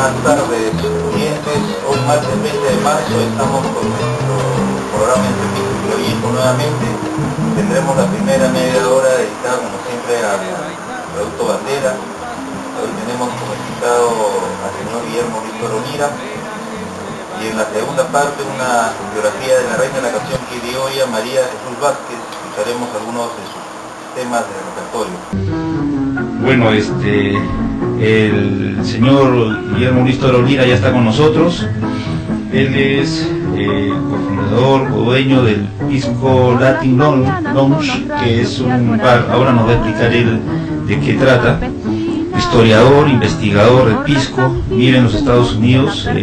buenas tardes, oyentes. Hoy martes 20 de marzo estamos con nuestro programa Entre Pisco y Florido nuevamente. Tendremos la primera media hora dedicada como siempre al producto bandera. Hoy tenemos como invitado al señor Guillermo Víctor Olira, y en la segunda parte una biografía de la reina de la canción criolla María Jesús Vázquez. Escucharemos algunos de sus temas del repertorio. Bueno, el señor Guillermo Víctor Olira ya está con nosotros. Él es cofundador o dueño del Pisco Latin Lounge, que es un bar. Ahora nos va a explicar él de qué trata. Historiador, investigador del pisco, vive en los Estados Unidos, si no me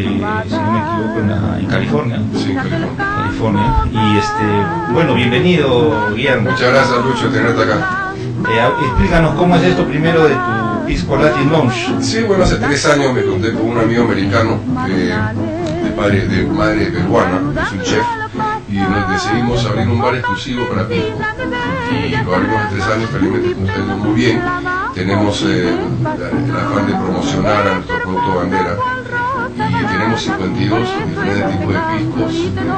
equivoco, en California. Sí, California. Y bueno, bienvenido, Guillermo. Muchas gracias, Lucho, de tenerte acá. Explícanos cómo es esto primero de tu Pisco Latin Lounge. Sí, bueno, hace 3 años me conté con un amigo americano de madre peruana, es un chef, y nos decidimos abrir un bar exclusivo para pisco. Y lo abrimos hace 3 años, felizmente nos está yendo muy bien. Tenemos el afán de promocionar a nuestro producto bandera. Y tenemos 52 diferentes tipos de piscos,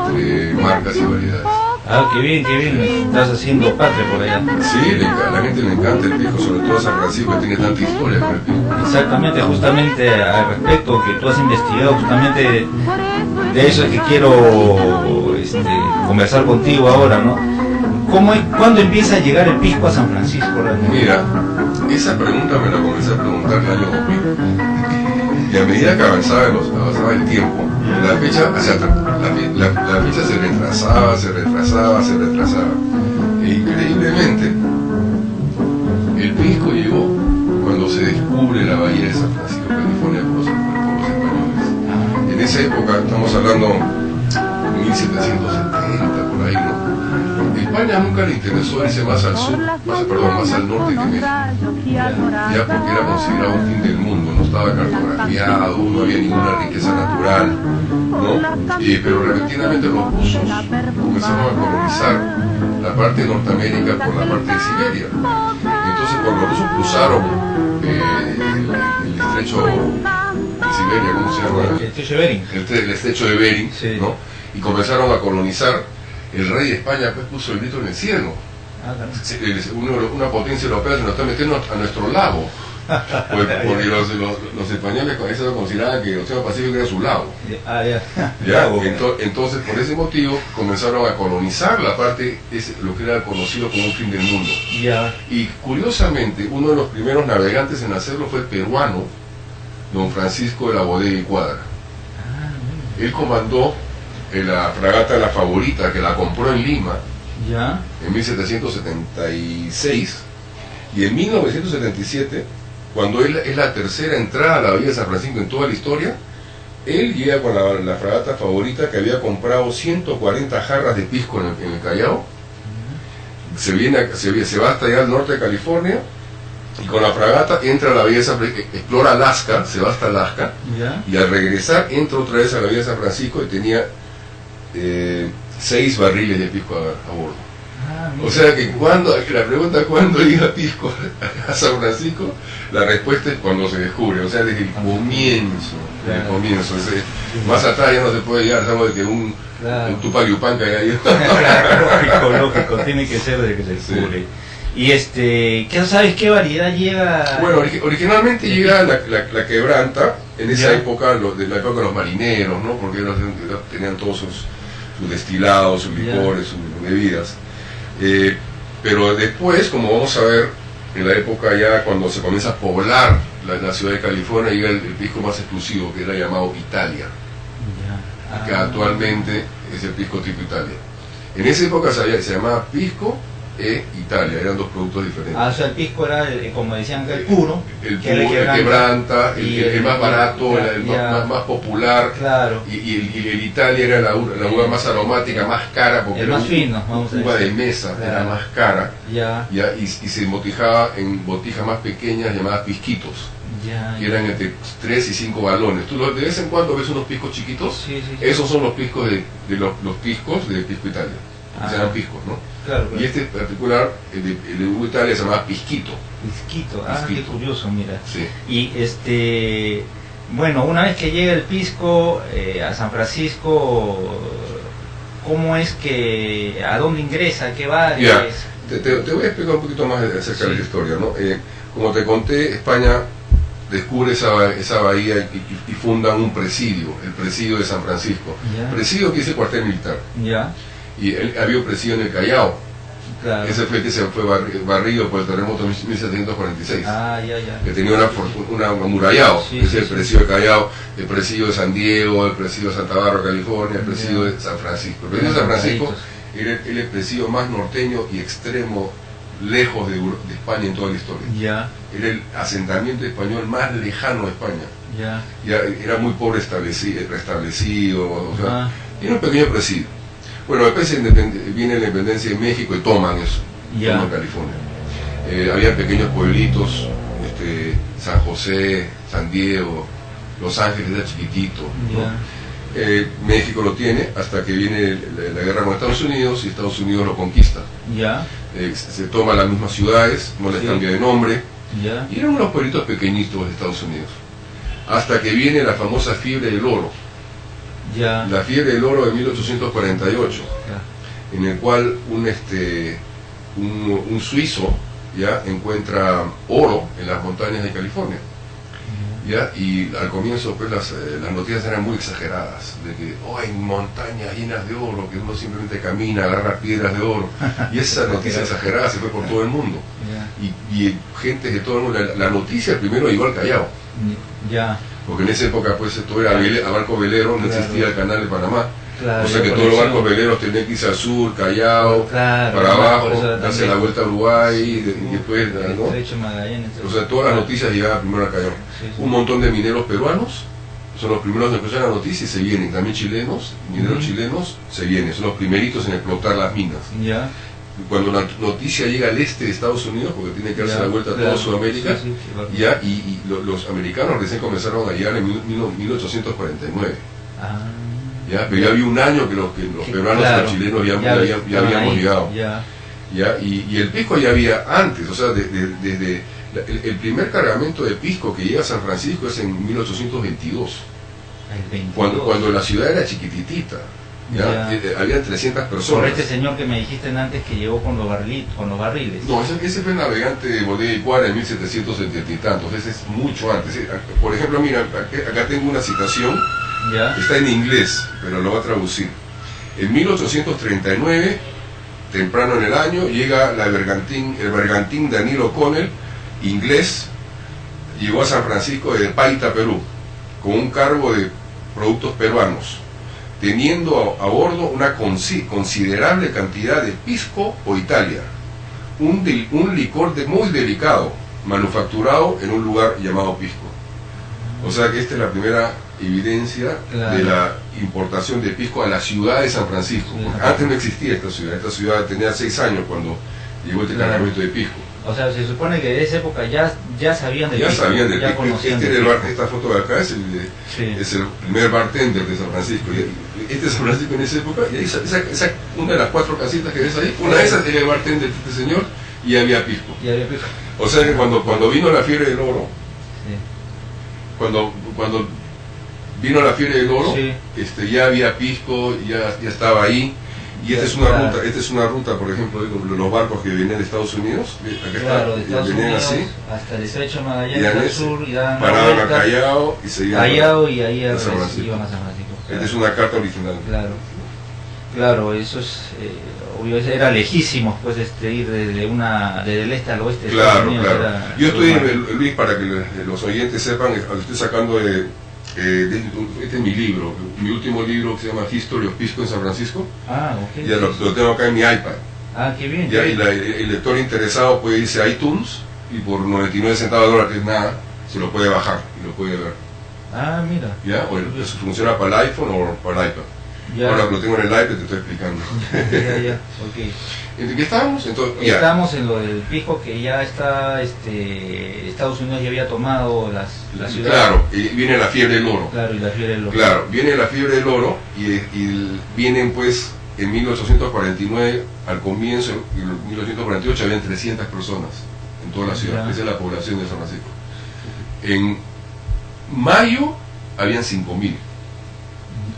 entre marcas y variedades. Ah, qué bien, estás haciendo patria por allá. Sí, a la gente le encanta el pisco, sobre todo San Francisco, que tiene tanta historia con el pisco. Exactamente, justamente al respecto, que tú has investigado justamente de eso es que quiero conversar contigo ahora, ¿no? ¿Cuándo empieza a llegar el pisco a San Francisco realmente? Mira, esa pregunta me la comencé a preguntar en el año 2000. Y a medida que avanzaba el tiempo, la fecha se retrasaba. E increíblemente, el pisco llegó cuando se descubre la bahía de San Francisco, California, por los españoles. En esa época, estamos hablando de 1770, por ahí, ¿no? España nunca le interesó irse más al sur, más al norte que México, ya porque era considerado un fin del mundo, no estaba cartografiado, no había ninguna riqueza natural, ¿no? Pero repentinamente los rusos comenzaron a colonizar la parte de Norteamérica por la parte de Siberia. Entonces cuando los rusos cruzaron el estrecho de Siberia, ¿cómo se llama? El estrecho de Bering. El estrecho de Bering, sí. ¿no? Y comenzaron a colonizar. El rey de España pues puso el grito en el cielo. Una potencia europea se nos está metiendo a nuestro lago. Porque los españoles con eso consideraban que el Océano Pacífico era su lago. ¿Ya? Entonces, por ese motivo, comenzaron a colonizar la parte, lo que era conocido como un fin del mundo. Y curiosamente, uno de los primeros navegantes en hacerlo fue el peruano, don Francisco de la Bodega y Cuadra. Él comandó la fragata La Favorita, que la compró en Lima en 1776, y en 1977, cuando es la tercera entrada a la bahía de San Francisco en toda la historia, él llega con la fragata Favorita, que había comprado 140 jarras de pisco en el Callao. Se va hasta allá al norte de California, y con la fragata entra a la bahía de San Francisco, explora Alaska, se va hasta Alaska, y al regresar entra otra vez a la bahía de San Francisco y tenía 6 barriles de pisco a bordo. O sea que la pregunta ¿cuándo llega pisco a San Francisco? La respuesta es cuando se descubre, o sea, desde el comienzo. Más atrás ya no se puede llegar, sabemos de que un Tupac Yupanqui ahí. Lógico, tiene que ser desde que se descubre. Sí. Y ¿sabes qué variedad llega? Bueno, originalmente llega la quebranta, en esa época, de la época de los marineros, ¿no? Porque ellos tenían todos sus destilados, sus licores, sus bebidas. Pero después, como vamos a ver, en la época ya cuando se comienza a poblar la ciudad de California, llega el pisco más exclusivo, que era llamado Italia, que actualmente es el pisco tipo Italia. En esa época se llamaba pisco Italia, eran 2 productos diferentes. O sea, el pisco era, como decían, el puro, el quebranta, el más barato, el más popular, y el Italia era la uva más aromática, más cara, porque el más fino, vamos a decir. Uva de mesa, era más cara, y se embotijaba en botijas más pequeñas llamadas pisquitos, que eran entre 3 y 5 galones. Tú de vez en cuando ves unos piscos chiquitos, esos son los piscos los piscos de Pisco Italia, que se llaman piscos, ¿no? Claro. Y este en particular, el de Italia se llama Pisquito. Pisquito, qué curioso, mira. Sí. Y Bueno, una vez que llega el pisco a San Francisco, ¿cómo es que, a dónde ingresa, a qué bares? Ya, te voy a explicar un poquito más acerca de la historia, ¿no? Como te conté, España descubre esa bahía y fundan un presidio, el presidio de San Francisco. Ya. Presidio que es el cuartel militar. Ya, Y había un presidio en el Callao. claro. Ese fue el que se fue barrido por el terremoto de 1746. Ah, ya. Que tenía un amurallado. Sí, Ese es sí, el sí. presidio de Callao, el presidio de San Diego, el presidio de Santa Bárbara, California, el presidio de San Francisco. El presidio de San Francisco era el presidio más norteño y extremo, lejos de España en toda la historia. Ya, Era el asentamiento español más lejano de España. ya. Era muy pobre restablecido, o sea, Ah, era un pequeño presidio. Bueno, después viene la independencia de México y toman eso, Ya. toman California. Había pequeños pueblitos, San José, San Diego, Los Ángeles era chiquitito, ¿no? ya, México lo tiene hasta que viene la guerra con Estados Unidos y Estados Unidos lo conquista. ya, Se toman las mismas ciudades, no les Sí. cambia de nombre, ya, y eran unos pueblitos pequeñitos de Estados Unidos. Hasta que viene la famosa fiebre del oro, ya, la fiebre del oro de 1848, ya. en el cual un suizo ya encuentra oro en las montañas de California. ¿Ya? Y al comienzo pues las noticias eran muy exageradas, de que hay montañas llenas de oro, que uno simplemente camina, agarra piedras de oro, y esa noticia exagerada se fue por todo el mundo, Ya, y gente de todo el mundo, la noticia primero llegó al Callao, ya, porque en esa época pues todo era a barco velero, no Claro. existía el canal de Panamá, claro. o sea que ya todos los por barcos eso- veleros tenían que irse al sur, Callao, Claro, para por abajo, eso darse también. la vuelta a Uruguay, y después, El ¿no? Estrecho de Magallanes. O sea, todas las noticias llegaban primero al Callao. Sí, sí. Un montón de mineros peruanos son los primeros en escuchar la noticia y se vienen. También chilenos, mineros Ujú. chilenos, se vienen. Son los primeritos en explotar las minas. Ya, Cuando la noticia llega al este de Estados Unidos, porque tiene que darse ya, la vuelta a claro. toda Sudamérica, Sí, sí, ya, los americanos recién comenzaron a llegar en 1849. Ah, ¿Ya? Pero ya había un año que los peruanos y claro, los chilenos ya estaban habíamos ahí, llegado. Ya, ¿Ya? Y el pisco ya había antes, o sea, desde el primer cargamento de pisco que llega a San Francisco es en 1822, el 22. cuando la ciudad era chiquititita, ¿ya? Ya. Había 300 Por personas. este señor que me dijiste antes que llegó con los barriles. No, ese fue el navegante de Bodega y Cuara en 1770 y tantos, ese es mucho antes. Por ejemplo, mira, acá tengo una citación, Ya, está en inglés, pero lo voy a traducir. En 1839, temprano en el año, llega el bergantín Daniel O'Connell, inglés, llegó a San Francisco de Paita, Perú, con un cargo de productos peruanos, teniendo a bordo una considerable cantidad de pisco o Italia, un licor muy delicado, manufacturado en un lugar llamado Pisco. O sea que esta es la primera evidencia Claro. de la importación de pisco a la ciudad de San Francisco. Sí. Porque antes no existía esta ciudad tenía 6 años cuando llegó este Claro. cargamento de pisco. o sea, se supone que de esa época ya sabían del Ya pisco, sabían del ya pisco. conocían del Era pisco. esta foto de acá es Sí. es el primer bartender de San Francisco. Y este San Francisco en esa época, y ahí una de las 4 casitas que ves ahí, una de esas era el bartender de este señor y había pisco. Ya había pisco. O sea que cuando vino la fiebre del oro, Sí. cuando vino la fiebre del oro, Sí. ya había pisco, ya estaba ahí. Y Ya esta es una ruta, por ejemplo, de los barcos que venían de Estados Unidos. Acá Claro, de Estados venían Unidos así, hasta el Estrecho de y Magallanes dan al ese, sur y dan la paraban a vuelta, Callao y seguían. Callao, y ahí a San Francisco. iban a San Francisco. Esta es una carta original. Claro, eso es obvio, era lejísimo pues ir desde el este al oeste de Estados Claro, Unidos, claro. era- Yo estoy, Luis, para que los oyentes sepan, estoy sacando este es mi libro, mi último libro que se llama History of Pisco en San Francisco. Ah, ok. Ya lo tengo acá en mi iPad. Ah, qué bien. Ya, y el lector interesado puede irse a iTunes y por 99 centavos de dólar, que es nada, se lo puede bajar y lo puede ver. Ah, mira. ¿Ya? O eso funciona para el iPhone o para el iPad. Ya. Ahora lo tengo en el iPad, te estoy explicando. Ya, ok. ¿En qué estábamos? Entonces, ya. Estamos en lo del pisco que ya está, Estados Unidos ya había tomado la ciudad. Claro, y viene la fiebre del oro. Claro, y la fiebre del oro. Claro, viene la fiebre del oro y vienen pues en 1849, al comienzo, en 1848 habían 300 personas en toda la ciudad. Ya. Esa es la población de San Francisco. En mayo habían 5.000.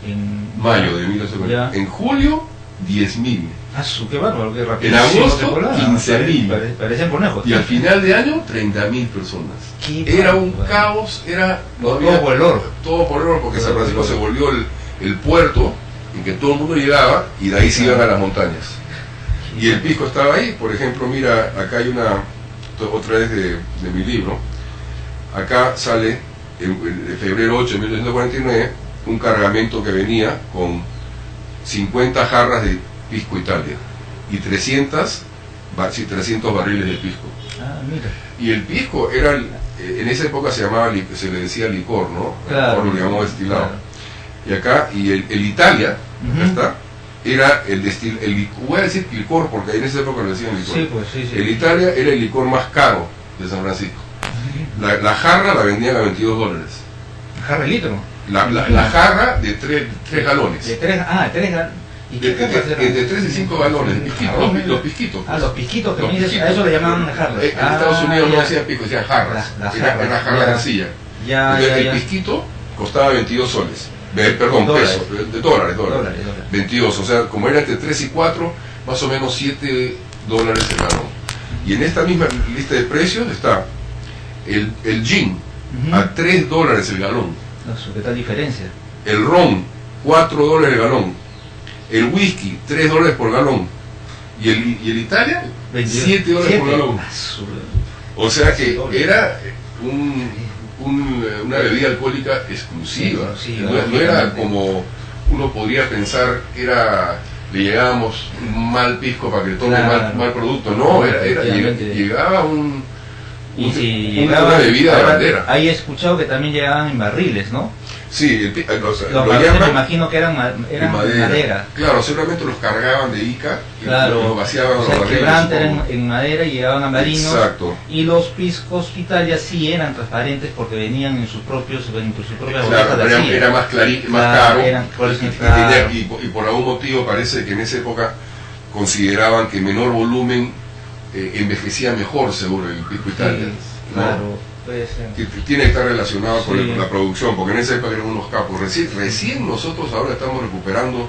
En Mayo de 1840. Ya. En julio, 10.000. Ah, qué bárbaro, qué rápido. En agosto, 15.000. Parecían conejos. Y al final de año, 30.000 personas. Qué Era un bárbaro. caos, era... Todo por el oro. Todo por el oro, porque Todo San Francisco por se el oro. volvió el puerto en que todo el mundo llegaba y de ahí se iban a las montañas. Y el pisco estaba ahí. Por ejemplo, mira, acá hay otra vez de mi libro. Acá sale, en febrero 8 de 1949, un cargamento que venía con 50 jarras de pisco Italia y 300 barriles de pisco. Ah, mira. Y el pisco era, en esa época se le decía licor, ¿no? Claro. Licor, lo llamamos destilado. Claro. Y acá, y el Italia, Ujú. acá está, era voy a decir licor porque en esa época lo decían licor. Sí, pues sí, sí. El Italia era el licor más caro de San Francisco. La jarra la vendían a $22. Jarra de litro. La jarra de 3 galones. De 3, galones. ¿Y qué copas eran? Entre 3 y 5 galones. Los pisquitos. Ah, los pisquitos que Los me dices, pisquitos. a eso le llamaban jarras. En Estados Unidos no ya. decían pisco, decían jarras. La Era jarra, jarra ya. sencilla. Ya, Entonces, ya, el ya. pisquito costaba 22 soles. Perdón, Dólares. pesos, de dólares. Dólares. 22, o sea, como era entre 3 y 4, más o menos $7 el galón. Y en esta misma lista de precios está el gin Ujú. a $3 el galón, No sé, ¿qué tal diferencia? el ron $4 el galón, el whisky $3 por galón y el Italia $7 por galón. Ah, su- O sea que $7. era una bebida alcohólica exclusiva. Exclusiva, No era como uno podría pensar, le llegábamos un mal pisco para que tome Claro. mal producto. No, Efectivamente. llegaba Y si una llegaba, bebida de ahora, bandera. ahí he escuchado que también llegaban en barriles, ¿no? Sí, Los lo barriles me llaman imagino que eran de madera. Claro, seguramente los cargaban de Ica y Claro. lo vaciaban O a sea, los el barriles. quebrante era supongo. en madera y llegaban a marinos. Exacto. Y los piscos Italia sí eran transparentes porque venían en sus propias Claro, bodegas de era arcilla. más Claro, caro eran y por algún motivo parece que en esa época consideraban que menor volumen envejecía mejor, seguro, el pisco Italia. ¿no? Claro, puede ser. Que tiene que estar relacionado Sí. con la producción, porque en esa época eran unos capos. Recién nosotros ahora estamos recuperando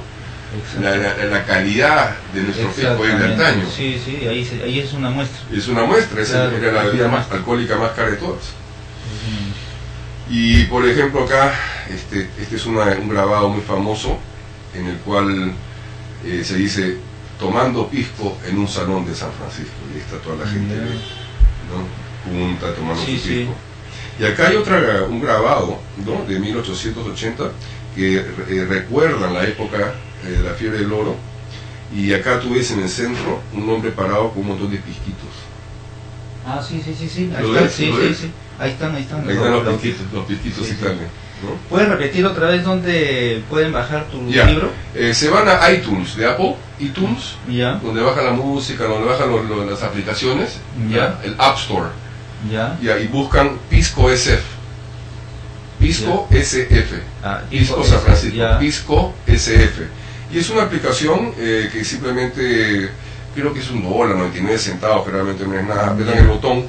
la calidad de nuestro pisco de Exactamente. antaño. Sí, sí, ahí es una muestra. Es una muestra, Claro, era la bebida más alcohólica más cara de todas. Y por ejemplo acá, este es un grabado muy famoso en el cual se dice tomando pisco en un salón de San Francisco, y está toda la gente, ¿no? Junta tomando Sí, su sí. pisco. Y acá hay un grabado, ¿no? De 1880 que recuerdan la época de la fiebre del oro, y acá tú ves en el centro un hombre parado con un montón de pisquitos. Ah, sí. Ahí ¿Lo están, ves? sí, ¿Lo sí, ves? sí. Ahí están. Ahí están los pisquitos Sí, sí. Italia, ¿no? ¿Puedes repetir otra vez dónde pueden bajar tu Ya. libro? Se van a iTunes, de Apple, iTunes, Ya, donde bajan la música, donde bajan las aplicaciones, Ya. el App Store, ya. y buscan Pisco SF. Pisco SF. Ah, Pisco San Francisco. Ya. Pisco SF. Y es una aplicación que simplemente, creo que es $1, 99 centavos, generalmente no es nada. Apretan el botón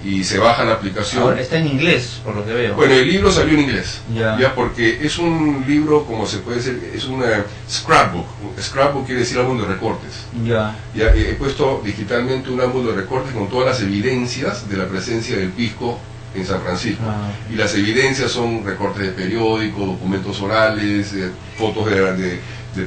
y se baja la aplicación. Ahora está en inglés, por lo que veo. Bueno, el libro salió en inglés, Ya. porque es un libro, como se puede decir, es una scrapbook. Scrapbook quiere decir álbum de recortes. Ya. Ya he puesto digitalmente un álbum de recortes con todas las evidencias de la presencia del pisco en San Francisco. Ah, Y las evidencias son recortes de periódicos, documentos orales, fotos de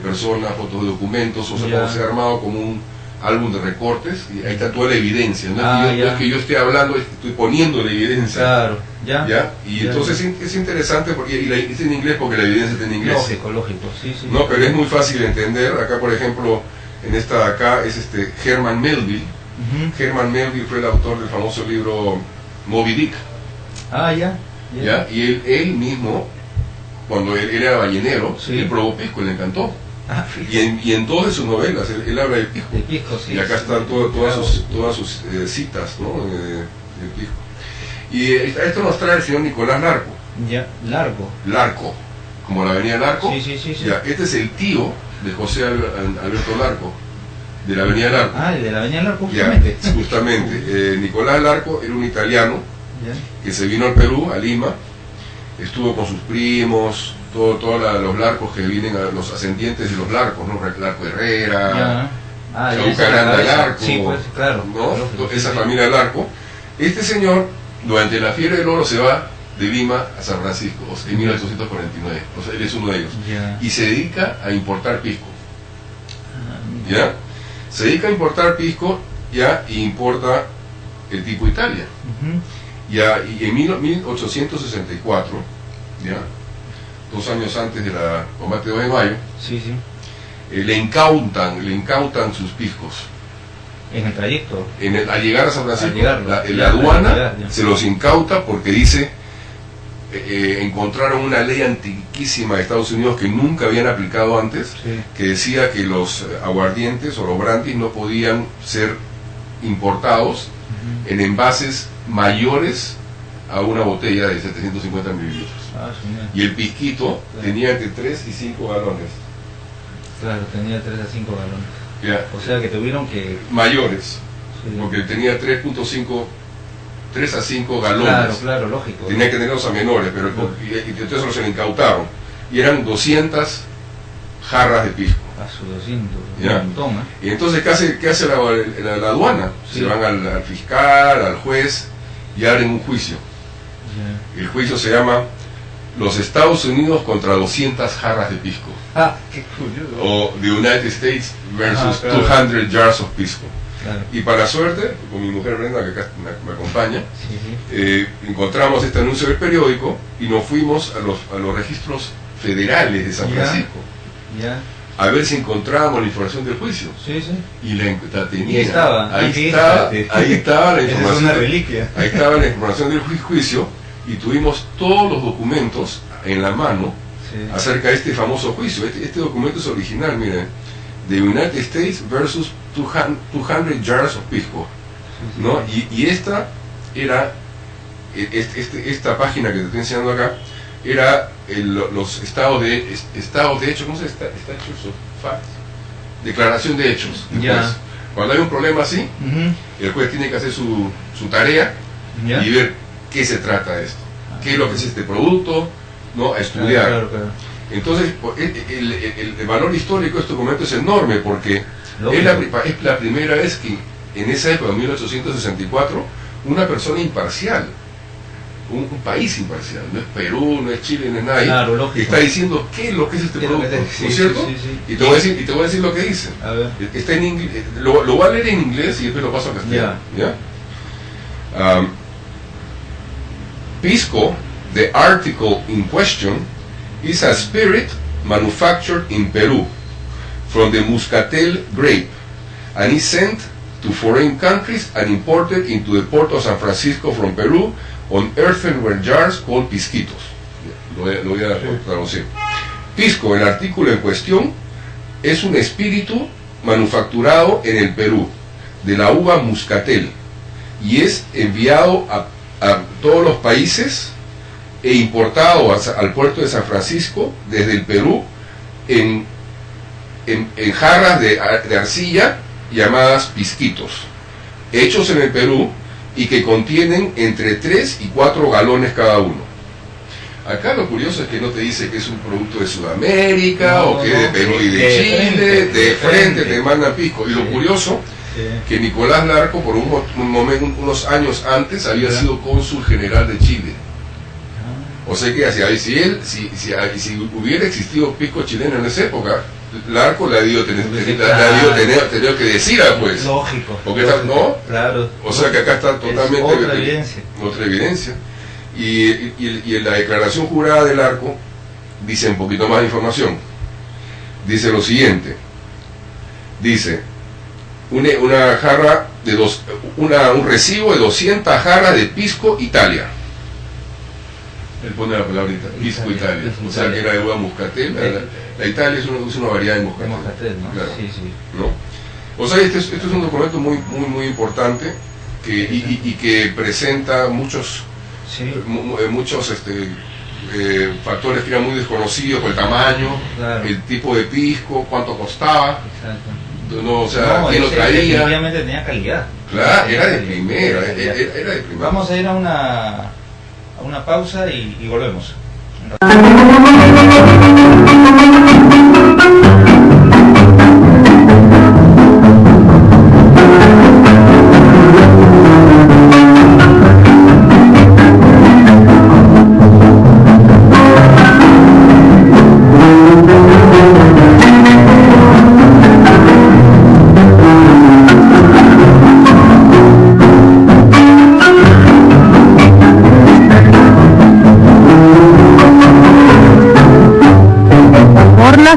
personas, fotos de documentos, o sea, Ya. como se ha armado como un álbum de recortes, y ahí está toda la evidencia. No, Ah, no es que yo esté hablando, es que estoy poniendo la evidencia. claro. Ya. ¿Ya? Y Ya. entonces es interesante, porque es en inglés porque la evidencia está en inglés. Lógico, sí. No, pero es muy fácil de entender. Acá, por ejemplo, en esta de acá es Herman Melville. Ujú. Herman Melville fue el autor del famoso libro Moby Dick. Ah, ya. ¿Ya? Y él mismo, cuando él era ballenero, Sí. él probó pisco y le encantó. Ah, Y en todas sus novelas él habla del pisco. de pisco, sí. Y acá están todas sus citas, ¿no? Del pisco. Y esto nos trae el señor Nicolás Larco. Ya, largo. Larco, como la avenida Larco. Sí. Ya, este es el tío de José Alberto Larco, de la avenida Larco. Ah, el de la avenida Larco, Ya, justamente. justamente. Nicolás Larco era un italiano Ya. que se vino al Perú, a Lima, estuvo con sus primos, todos los larcos que vienen, los ascendientes de los larcos, ¿no? Larco Herrera, Chauca Grande Larco, sí, pues, claro, ¿no? lógico, Esa sí, familia Larco. Este señor, durante la fiebre del oro, se va de Lima a San Francisco, en 1849, o sea, él es uno de ellos, y se dedica a importar pisco, ¿ya? Se dedica a importar pisco, ya, y importa el tipo Italia, ya, y en 1864, ya, 2 años antes de la combate de 2 de mayo, le incautan sus piscos. En el trayecto. Al llegar a San Francisco, la aduana se los incauta porque dice, encontraron una ley antiquísima de Estados Unidos que nunca habían aplicado antes, que decía que los aguardientes o los brandis no podían ser importados en envases mayores a una botella de 750 mililitros. Y el pisquito tenía entre 3 y 5 galones. Claro, tenía 3 a 5 galones. Ya. O sea que tuvieron que... Mayores, porque tenía 3 a 5 galones. Claro, lógico. Tenía que tenerlos a menores, pero y entonces los incauttaron. Y eran 200 jarras de pisco. A su 200, ¿ya? Un montón, ¿eh? Y entonces, ¿qué hace la aduana? Se van al fiscal, al juez, y abren un juicio. El juicio se llama Los Estados Unidos contra 200 jarras de pisco. Qué curioso. O The United States versus 200 jars of pisco. Claro. Y para suerte, con mi mujer Brenda, que acá me acompaña, encontramos este anuncio del periódico y nos fuimos a los registros federales de San Francisco a ver si encontrábamos la información del juicio. Y la tenía. Y estaba. Ahí estaba la información. Es una reliquia. Ahí estaba la información del juicio y tuvimos todos los documentos en la mano acerca de este famoso juicio. Este documento es original, miren. The United States versus 200 jars of pisco, ¿no? Y esta era, esta página que te estoy enseñando acá, era los estados de hecho, ¿cómo se llama? Statutes of Facts, declaración de hechos. Cuando hay un problema así, el juez tiene que hacer su tarea y ver qué se trata de esto, qué es lo que es este producto, ¿no? A estudiar. Claro. Entonces, el valor histórico de este documento es enorme porque es la primera vez que en esa época, en 1864, una persona imparcial, un país imparcial, no es Perú, no es Chile, no es nadie, está diciendo qué es lo que es este producto, ¿no es cierto? Y te voy a decir lo que dice. A ver. Está en inglés, lo voy a leer en inglés y después lo paso a castellano. Pisco, the article in question, is a spirit manufactured in Peru from the muscatel grape and is sent to foreign countries and imported into the port of San Francisco from Peru on earthenware jars called pisquitos. Lo voy a traducir. Pisco, el artículo en cuestión, es un espíritu manufacturado en el Perú de la uva muscatel y es enviado a todos los países e importado al puerto de San Francisco desde el Perú en jarras de arcilla llamadas pisquitos, hechos en el Perú y que contienen entre 3 y 4 galones cada uno. Acá lo curioso es que no te dice que es un producto de Sudamérica o que es de Perú y de Chile, de frente te mandan pisco. Y lo curioso que Nicolás Larco por unos años antes había sido cónsul general de Chile. O sea que si hubiera existido pisco chileno en esa época, Larco le ha tenido que decir pues. Lógico. Porque lógico, ¿no? Claro. O sea que acá está totalmente otra evidencia. Y en la declaración jurada del Larco dice un poquito más de información. Dice lo siguiente. Dice una jarra de un recibo de 200 jarras de pisco Italia. Él pone la palabrita, pisco Italia. O sea que era de uva muscatel. La Italia es una variedad de muscatel. ¿No? Claro. Sí. ¿No? O sea, este es un documento muy importante y que presenta muchos factores que eran muy desconocidos, el tamaño, el tipo de pisco, cuánto costaba. Exacto. No, o sea, quién lo traía. Obviamente tenía calidad. Claro, era de primera. Vamos a ir a a una pausa y volvemos.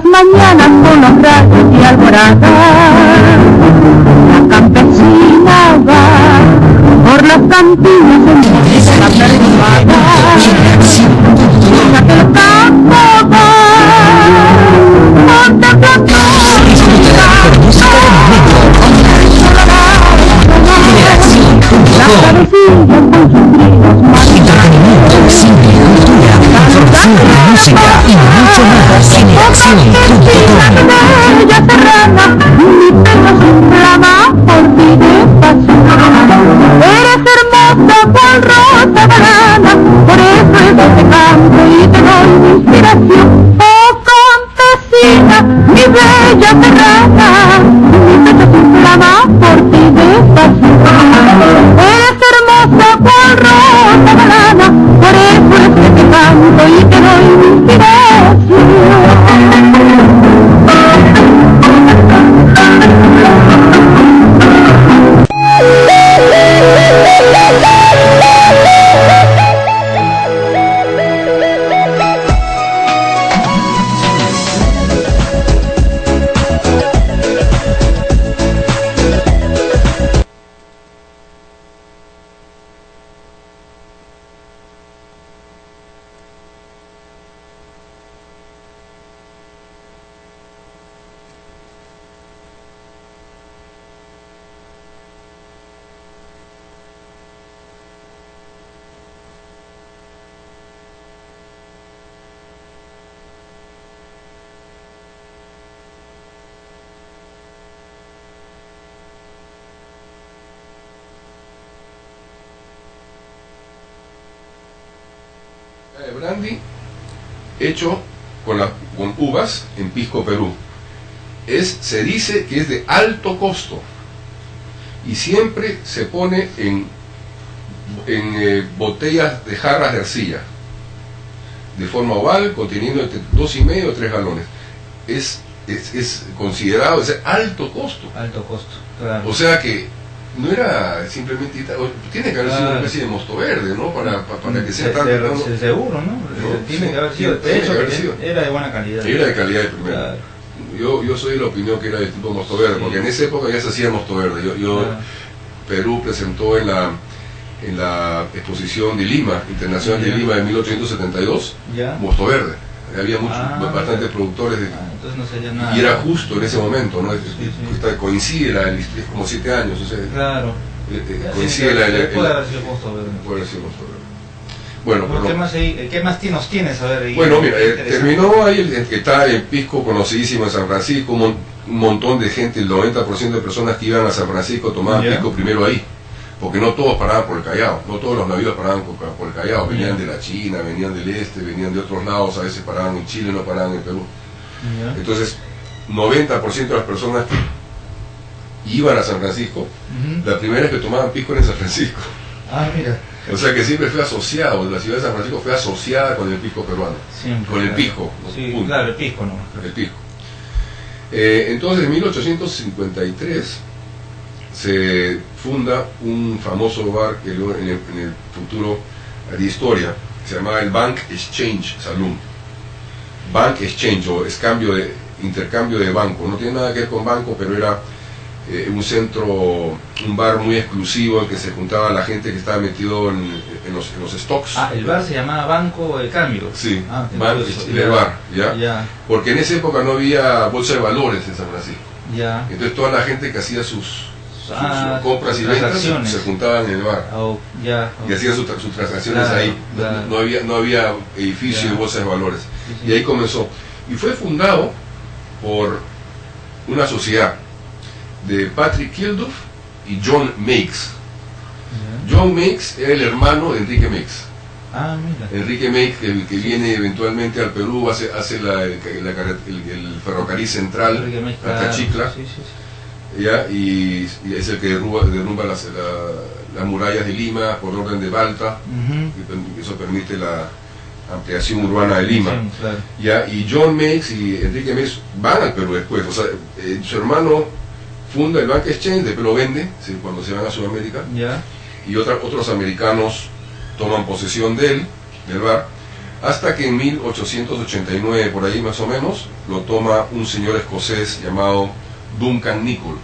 Mañanas con los rayos y alborotas, la campesina va por las cantinas en música perfumada, deja que el campo va contemplando las cabecillas con sus brillos marinados, música y mucho más en bella serrana, mi pelo se inflama por ti de pasión. Eres hermosa cual rosa banana, por eso es que te canto y te doy mi inspiración. Oh campesina, mi bella serrana, mi pecho se inflama por ti de pasión. Eres hermosa cual rosa banana, por eso es que te canto y te doy mi inspiración. Brandy hecho con uvas en Pisco, Perú. Se dice que es de alto costo y siempre se pone en botellas de jarras de arcilla de forma oval, conteniendo entre 2,5 y 3 galones. Es considerado de alto costo. Alto costo, claro. O sea que no era simplemente, tiene que haber sido una especie de mosto verde, ¿no? Para que sea tan... Seguro, ¿no? Tiene que haber sido, de hecho, era de buena calidad. Era de calidad de primera. Claro. Yo soy de la opinión que era de tipo mosto verde, porque en esa época ya se hacía mosto verde. Perú presentó en la exposición de Lima, Internacional de Lima de 1872, mosto verde. Había bastantes productores entonces no sería nada. Y era justo en ese momento, ¿no? Coincide es como 7 años, o sea, claro. Coincide puede haber sido mosto verde. Puede haber sido mosto verde. Bueno, ¿qué más nos tienes a ver ahí? Bueno, mira, terminó ahí que está en Pisco, conocidísimo en San Francisco, un montón de gente, el 90% de personas que iban a San Francisco tomaban pisco primero ahí, porque no todos paraban por el Callao, no todos los navíos paraban por el Callao, venían de la China, venían del este, venían de otros lados, a veces paraban en Chile, no paraban en Perú. Entonces, 90% de las personas que iban a San Francisco, la primera vez que tomaban pisco era en San Francisco. Ah, mira. O sea que siempre fue asociado, la ciudad de San Francisco fue asociada con el pisco peruano. Siempre, con el pisco. Sí, claro, el pisco, ¿no? El pisco. Entonces, en 1853 se funda un famoso bar que luego en el futuro haría historia, se llamaba el Bank Exchange Saloon. Bank Exchange, o intercambio de banco. No tiene nada que ver con banco, pero era un bar muy exclusivo en que se juntaba la gente que estaba metido en los stocks. Ah, el bar se llamaba Banco de Cambio. Sí, el bar, ¿ya? Porque en esa época no había bolsa de valores en San Francisco. Entonces toda la gente que hacía sus compras y ventas se juntaban en el bar y hacían sus transacciones ahí. No había edificio de bolsas de valores. Y ahí comenzó. Y fue fundado por una sociedad de Patrick Kilduff y John Meeks. John Meeks era el hermano de Enrique Meeks. Ah, mira. Enrique Meiggs, que viene eventualmente al Perú, hace el ferrocarril central Enrique Meiggs, hasta claro. Chicla, Sí, sí, sí. ¿ya? Y es el que derrumba las murallas de Lima por orden de Balta, Ujú. y eso permite la ampliación urbana de Lima. Sí, claro. ¿Ya? Y John Meiggs y Enrique Meiggs van al Perú después, o sea, su hermano funda el Bank Exchange, después lo vende, ¿sí? Cuando se van a Sudamérica, Ya. y otros americanos toman posesión del bar, hasta que en 1889, por ahí más o menos, lo toma un señor escocés llamado Duncan Nicol.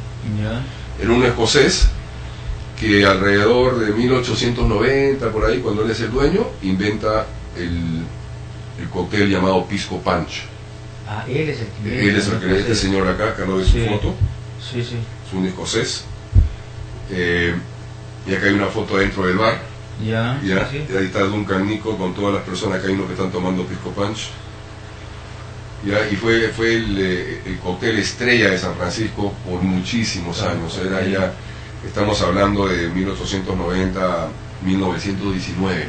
Ya. Era un escocés que alrededor de 1890, por ahí, cuando él es el dueño, inventa el cóctel llamado Pisco Punch. Ah, él es el que... Él es el que este señor acá, que lo de su Sí. foto, Sí, sí. es un escocés. Y acá hay una foto dentro del bar. Ya. Ya, Sí, sí. y ahí está Duncan Nicol con todas las personas, acá hay unos que están tomando Pisco Punch. Ya, y fue el cóctel estrella de San Francisco por muchísimos años. Era ya, estamos hablando de 1890 a 1919.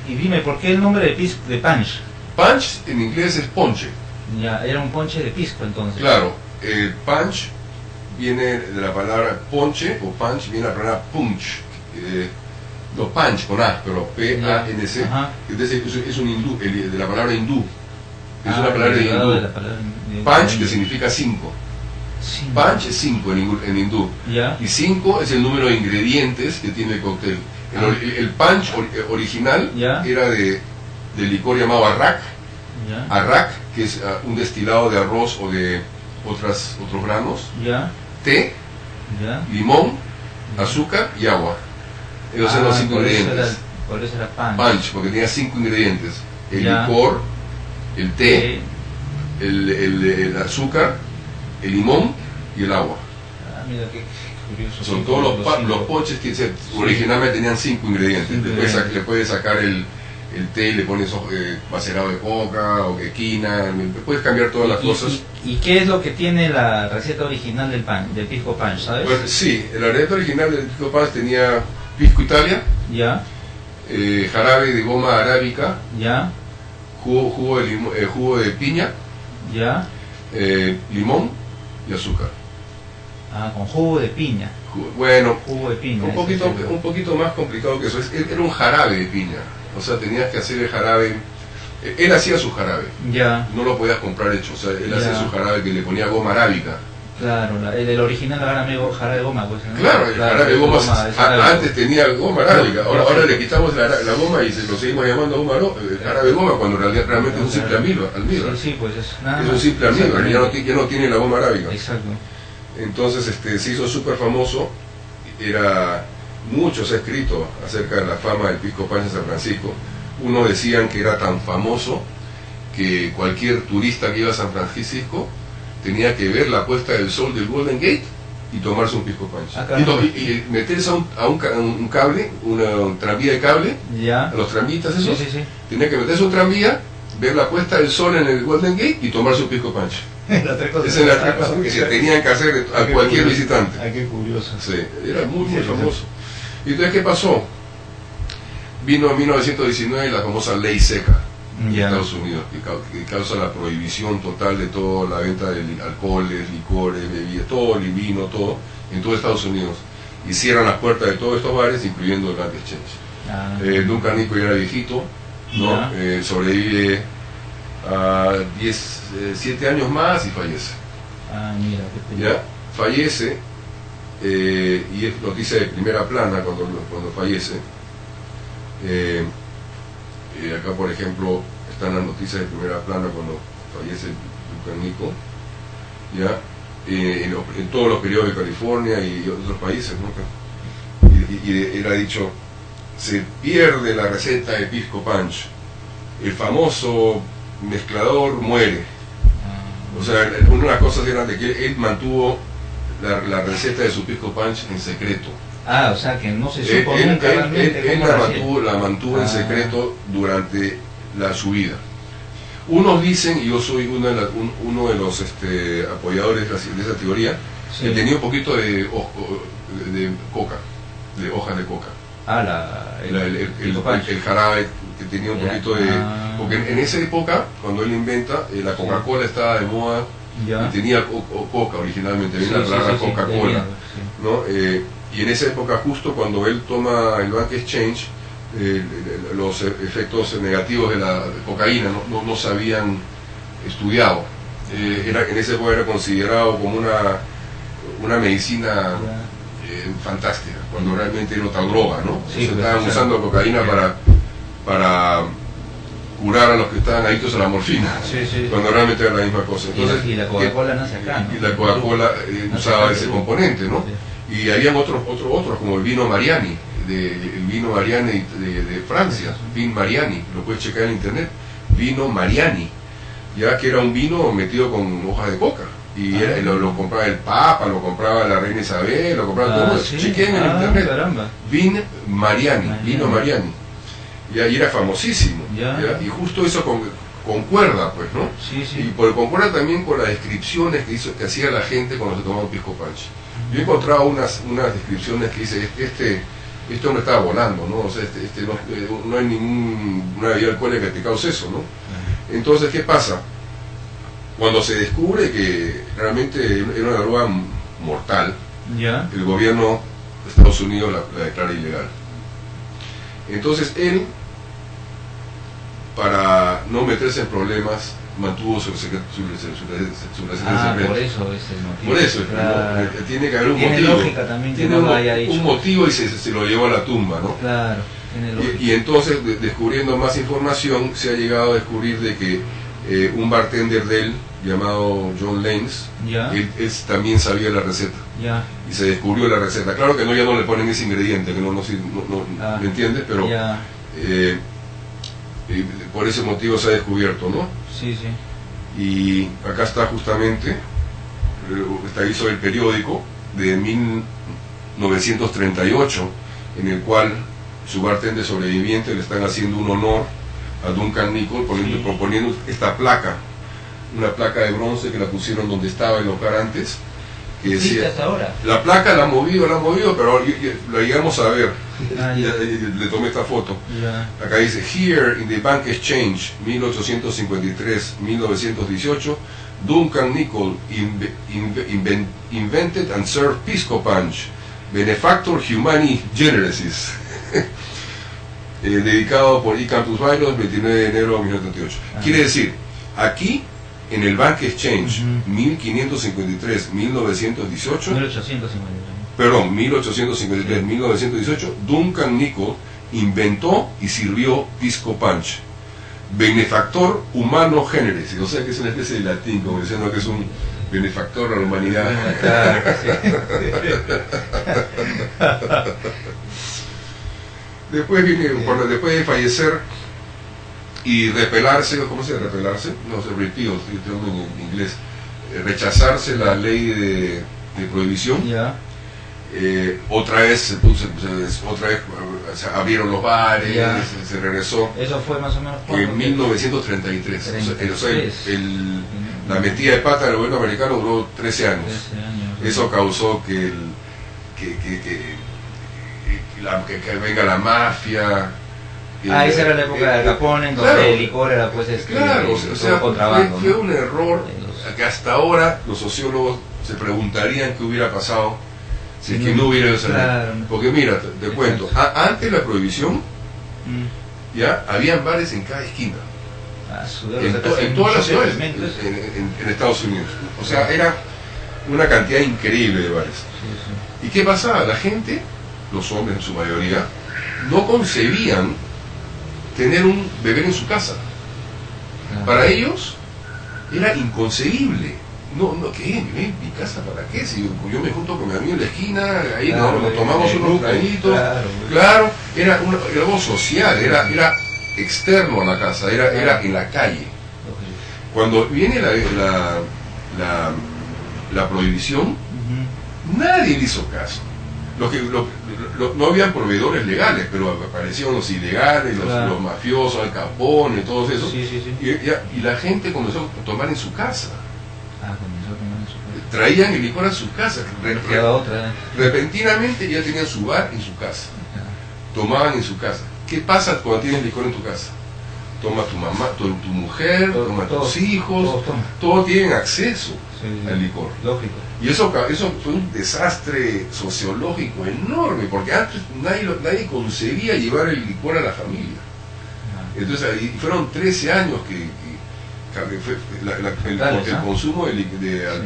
Y dime, ¿por qué el nombre de punch? Punch en inglés es ponche. Ya, era un ponche de pisco entonces. Claro, punch viene de la palabra ponche o punch, viene la palabra punch. No, punch con A, pero P-A-N-C. Ajá. Es un hindú, de la palabra hindú. Es Ah, una palabra de derivado hindú. de la palabra de- Punch, que significa 5. Sí. Punch es 5 en hindú. Ya. Y 5 es el número de ingredientes que tiene el cóctel. El punch original Ya. era de licor llamado arrak. Ya. Arrak, que es un destilado de arroz o de otros granos. Ya. Té, Ya. limón, azúcar y agua. Esos eran los 5 por eso ingredientes. por eso era punch. Punch, porque tenía 5 ingredientes. El Ya. licor, el té, el azúcar, el limón y el agua. Ah, mira qué curioso. Son Sí, todos cinco. los ponches que originalmente tenían 5 ingredientes. Cinco Después ingredientes. le puedes sacar el té, le pones macerado de coca o de quina, puedes cambiar todas las cosas. ¿Y qué es lo que tiene la receta original del pisco punch, sabes? Pues sí, la receta original del Pisco Punch tenía pisco Italia, Ya. jarabe de goma arábica, Ya. jugo de piña, Ya. limón y azúcar. Ah, con jugo de piña. Bueno, Jugo de piña. un ese es el- poquito más complicado que eso. Era un jarabe de piña. O sea, tenías que hacer el jarabe. Él hacía su jarabe. Ya. No lo podías comprar hecho. O sea, él Ya. hacía su jarabe que le ponía goma arábica. Claro, el original era jarabe de goma, pues. ¿no? Claro, el jarabe de goma, es jarabe. antes tenía goma arábica. Ahora le quitamos la goma y lo seguimos llamando jarabe de goma cuando realmente es un simple almíbar. Sí, sí, pues es nada Es más. un simple almíbar, ya no tiene la goma arábica. Exacto. Entonces se hizo súper famoso. Mucho se ha escrito acerca de la fama del Pisco Punch en San Francisco. Uno decían que era tan famoso que cualquier turista que iba a San Francisco tenía que ver la puesta del sol del Golden Gate y tomarse un Pisco Punch. Ah, caramba. Y meterse a un cable, una tranvía de cable, Ya. a los tranvitas Sí, esos, sí, sí. tenía que meterse a un tranvía, ver la puesta del sol en el Golden Gate y tomarse un Pisco Punch. Las tres cosas. Esa es la cosa que se tenían que hacer a cualquier visitante. Ay, qué curioso. Sí, era muy Sí, sí, famoso. ¿Y entonces qué pasó? Vino en 1919 la famosa ley seca en Ya. Estados Unidos, que causa la prohibición total de toda la venta de alcoholes, licores, bebidas, todo, el vino, todo, en todo Estados Unidos. Y cierran las puertas de todos estos bares, incluyendo el Bank Exchange. Ah, Duncan Nicol ya era viejito, ¿no? Ya. Sobrevive a 7 años más y fallece. ah, mira, qué película. ¿Ya? Fallece, y es noticia de primera plana cuando fallece. Acá, por ejemplo, están las noticias de primera plana cuando fallece Duncan Nicol, ¿ya? En todos los periódicos de California y otros países, ¿no? Y era dicho, se pierde la receta de Pisco Punch, el famoso mezclador muere. O sea, una de las cosas era de que él mantuvo la receta de su Pisco Punch en secreto. Ah, o sea que no se supo nunca realmente Él cómo la hacía. la mantuvo en secreto durante su vida. Unos dicen, y yo soy uno de los apoyadores de esa teoría, Sí. que tenía un poquito de coca, de hojas de coca. el jarabe que tenía un poquito de... Porque en esa época, cuando él inventa, la Coca-Cola estaba de moda y tenía Coca originalmente, viene la palabra Coca-Cola, ¿no? Y en esa época, justo cuando él toma el Bank Exchange, los efectos negativos de la cocaína no se habían estudiado. En esa época era considerado como una medicina fantástica, cuando realmente era otra droga, ¿no? Estaban usando cocaína para curar a los que estaban adictos a la morfina, cuando realmente era la misma cosa. Entonces, y la Coca-Cola nace acá, ¿no? Y la Coca-Cola usaba ese componente, ¿no? Y habían otros como el vino Mariani, el vino Mariani de Francia, Vin Mariani, lo puedes checar en internet, vino Mariani, ya que era un vino metido con hojas de coca. Y lo compraba el Papa, lo compraba la Reina Isabel, lo compraba todo. Chequen en internet. Caramba. Vin Mariani, vino Mariani. Y ahí era famosísimo. ¿Ya? Y justo eso concuerda, pues, ¿no? Y concuerda también con las descripciones que hacía la gente cuando se tomaba un pisco punch. Yo he encontrado unas descripciones que dice, este hombre estaba volando, ¿no? O sea, no hay ninguna bebida alcohólica que te cause eso, ¿no? Entonces, ¿qué pasa? Cuando se descubre que realmente era una droga mortal, el gobierno de Estados Unidos la declara ilegal. Entonces él, para no meterse en problemas, mantuvo su residencia secreta. Por eso es el motivo. Por eso, claro. ¿no? Tiene que haber un tiene motivo. Lógica también que tiene no lo haya dicho. Un motivo y se lo llevó a la tumba, ¿no? Claro, tiene lógica. Y entonces, descubriendo más información, se ha llegado a descubrir de que un bartender de él, llamado John Lanes, él también sabía la receta. Y se descubrió la receta. Claro que ya no le ponen ese ingrediente, que no ¿me entiendes? Pero por ese motivo se ha descubierto, ¿no? Y acá está justamente, está ahí sobre el periódico de 1938, en el cual su bartender sobreviviente le están haciendo un honor a Duncan Nichol proponiendo esta placa, una placa de bronce que la pusieron donde estaba el local antes, que decía, hasta ahora. La placa la han movido, pero la llegamos a ver. Le tomé esta foto. Acá dice, Here in the Bank Exchange, 1853-1918, Duncan Nichol invented and served pisco punch, benefactor humani generis. Dedicado por E. Campus Byron, 29 de enero de 1938. Quiere decir, aquí en el Bank Exchange, 1853-1918, Duncan Nichol inventó y sirvió pisco punch, benefactor humano generis, o sea que es una especie de latín, como diciendo que es un benefactor a la humanidad. Después viene, después de fallecer y repelarse, ¿cómo se dice repelarse? No sé, repeal, en inglés, rechazarse la ley de prohibición. Otra vez se abrieron los bares, se regresó. Eso fue más o menos en 1933. La metida de pata del gobierno americano duró 13 años. Eso causó que venga la mafia. Esa era la época de Al Capone, en donde el licor era pues contrabando. Fue un error que hasta ahora los sociólogos se preguntarían qué hubiera pasado si es que no hubiera esa ley. Porque mira, te cuento, antes de la prohibición, ya habían bares en cada esquina. En todas las ciudades, en Estados Unidos. O sea, era una cantidad increíble de bares. ¿Y qué pasaba? La gente, los hombres en su mayoría, no concebían beber en su casa. Para ellos era inconcebible. ¿Qué? ¿Mi casa para qué? Si yo me junto con mi amigo en la esquina, ahí nos tomamos unos traguitos. Claro, era algo social, era externo a la casa, era en la calle. Cuando viene la prohibición, nadie le hizo caso. No habían proveedores legales, pero aparecieron los ilegales, los mafiosos, Al Capone, todos esos. Y la gente comenzó a tomar en su casa. Traían el licor a su casa. Repentinamente ya tenían su bar en su casa. tomaban en su casa. ¿Qué pasa cuando tienes licor en tu casa? Toma tu mamá, tu mujer, toma tus hijos, todos tienen acceso al licor. Lógico. Y eso fue un desastre sociológico enorme, porque antes nadie conseguía llevar el licor a la familia. Entonces ahí fueron 13 años que el consumo de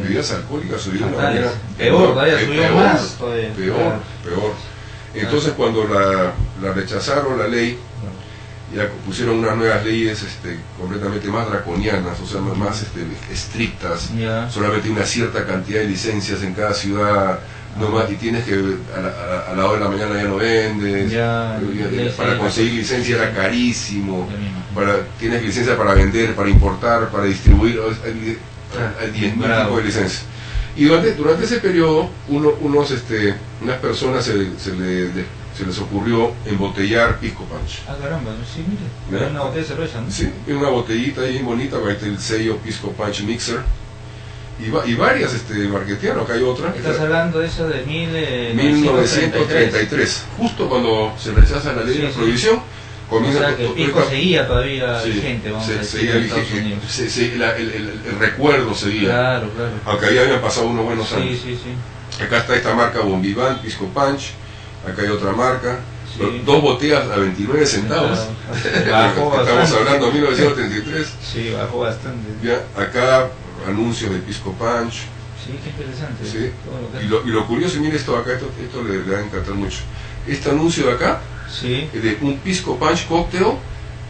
bebidas alcohólicas subió de una manera peor. Entonces cuando la rechazaron la ley, ya pusieron unas nuevas leyes completamente más draconianas, o sea, más estrictas. Solamente una cierta cantidad de licencias en cada ciudad, no más, y tienes que a la hora de la mañana ya no vendes. Para conseguir licencia era carísimo. Tienes licencia para vender, para importar, para distribuir, hay 10.000 tipos de licencias. Y durante ese periodo, unas personas se les ocurrió embotellar Pisco Punch. Ah, caramba, sí, mire. Una botella de cerveza, ¿no? Sí, una botellita ahí bonita, con el sello Pisco Punch Mixer. Y varias marketearon, acá hay otra. Estás hablando de eso de 1933. Justo cuando se rechaza la ley de prohibición, comienza. O sea que el Pisco seguía todavía vigente, vamos a decir, seguía vigente. El recuerdo seguía. Claro. Aunque ya habían pasado unos buenos años. Sí. Acá está esta marca Bombivant, Pisco Punch. Acá hay otra marca, 2 botellas a 29 centavos. Estamos hablando de 1933. Sí, bajó bastante. Ya, acá anuncios de Pisco Punch. Sí, qué interesante. Sí. Y lo curioso, mire esto acá, esto le va a encantar mucho. Este anuncio de acá, de un Pisco Punch cóctel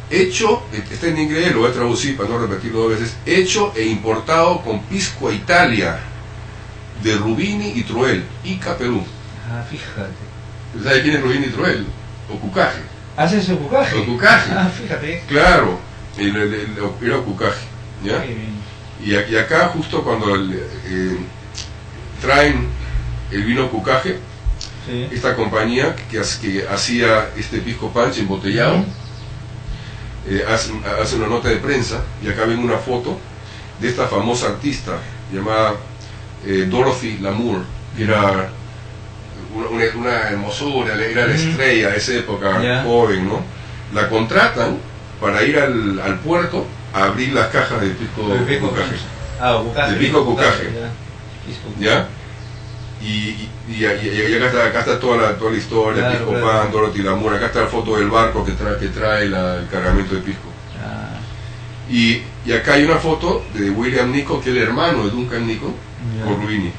hecho, está en inglés, lo voy a traducir para no repetirlo 2 veces, hecho e importado con Pisco Italia, de Rubini y Truel, Ica, Perú. Ah, fíjate. ¿Sabe quién es Rubini y Truel? Ocucaje. ¿Hace ese Ocucaje? Ocucaje. Ah, fíjate. Claro, era Ocucaje. ¿Ya? Y acá justo cuando traen el vino Ocucaje, esta compañía que hacía este Pisco Punch embotellado, hace una nota de prensa, y acá ven una foto de esta famosa artista llamada Dorothy Lamour, que era una hermosura, era la estrella de esa época, joven, ¿no? La contratan para ir al puerto a abrir las cajas de Pisco Ocucaje. De Pisco Ocucaje. ¿Ya? Y acá está toda la historia, Pisco Pan, Dorothy Lamour. Acá está la foto del barco que trae el cargamento de Pisco. Y acá hay una foto de William Nico, que es el hermano de Duncan Nico, con Rubini,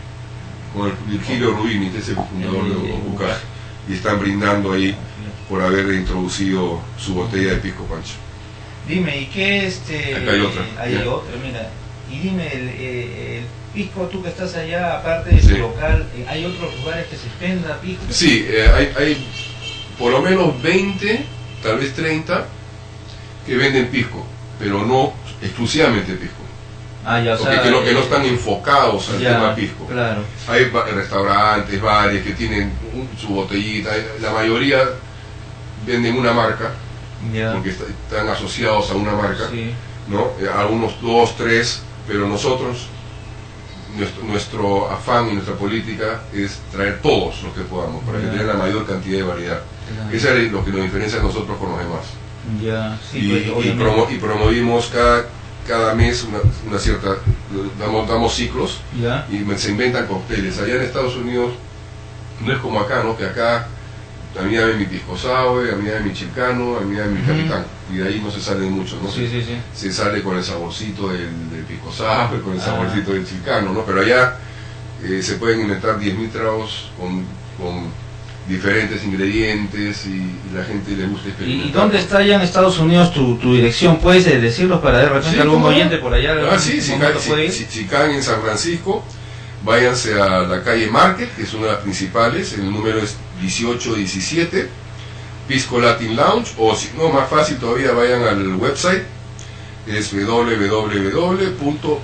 con el Virgilio Rubini, que es el fundador de Ocucaje, y están brindando ahí por haber introducido su botella de Pisco Punch. Dime, ¿y qué Acá hay otra. Hay otra, mira. Y dime, el pisco, tú que estás allá, aparte de tu local, ¿hay otros lugares que se venda pisco? Sí, hay por lo menos 20, tal vez 30, que venden pisco, pero no exclusivamente pisco. Ah, ya, o sea, que no están enfocados al tema pisco. Claro. Hay restaurantes, bares que tienen su botellita, la mayoría venden una marca, porque están asociados a una marca, ¿no? Algunos 2, 3, pero nosotros, nuestro afán y nuestra política es traer todos los que podamos, para que tengan la mayor cantidad de variedad. Eso es lo que nos diferencia a nosotros con los demás. Y promovimos cada mes una cierta, damos ciclos, y se inventan cócteles. Allá en Estados Unidos no es como acá, ¿no? Que acá a mí dame mi pisco sour, a mí dame mi chilcano, a mí dame mi capitán, y de ahí no se sale mucho, ¿no? Se sale con el saborcito del pisco sour, con el saborcito del chilcano, ¿no? Pero allá se pueden inventar 10.000 tragos con diferentes ingredientes, y la gente le gusta experimentar. ¿Y dónde está allá en Estados Unidos tu dirección? ¿Puedes decirlo para de repente algún oyente por allá? Si caen en San Francisco, váyanse a la calle Market, que es una de las principales, el número es 1817, Pisco Latin Lounge, o si no, más fácil todavía, vayan al website, es www.piscosf,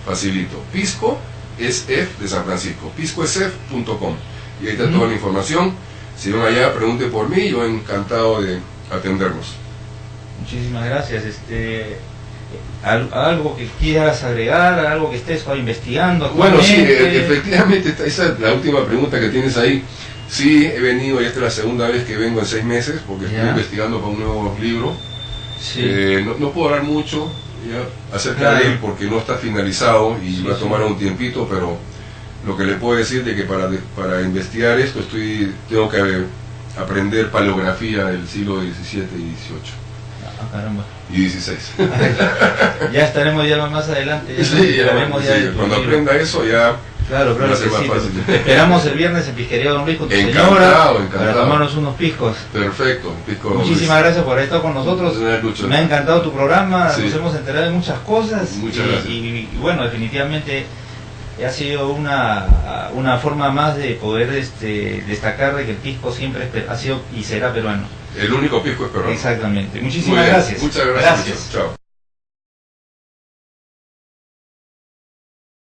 facilito, Pisco SF de San Francisco, piscosf.com, y ahí está toda la información. Si van allá, pregunten por mí, yo encantado de atenderlos. Muchísimas gracias. ¿Algo que quieras agregar? ¿Algo que estés investigando? Bueno, sí, efectivamente, esa es la última pregunta que tienes ahí. Sí, he venido, y esta es la segunda vez que vengo en 6 meses, porque estoy Ya. investigando para un nuevo libro. Sí. No puedo hablar mucho ya, acerca Claro. de él porque no está finalizado y Sí, va a tomar sí. un tiempito, pero lo que le puedo decir es que para investigar esto tengo que aprender paleografía del siglo XVII y XVIII Ah, caramba. y XVI. Ya estaremos ya más adelante. Ya Sí, ya, hablaremos sí, ya de tu cuando libro. aprenda eso ya Claro, va a claro ser que más sí. fácil. Te esperamos el viernes en Pisquería Don Luis con tu Encantado, señora encantado. para tomarnos unos piscos. Perfecto, pisco. Muchísimas gracias por haber estado con nosotros. Lucho. Me ha encantado tu programa, Sí. nos hemos enterado de muchas cosas. Muchas gracias. Y bueno, definitivamente ha sido una forma más de poder destacar de que el pisco siempre ha sido y será peruano. El único pisco es peruano. Exactamente. Muy Muchísimas bien, gracias. muchas gracias. Lucho. Chao.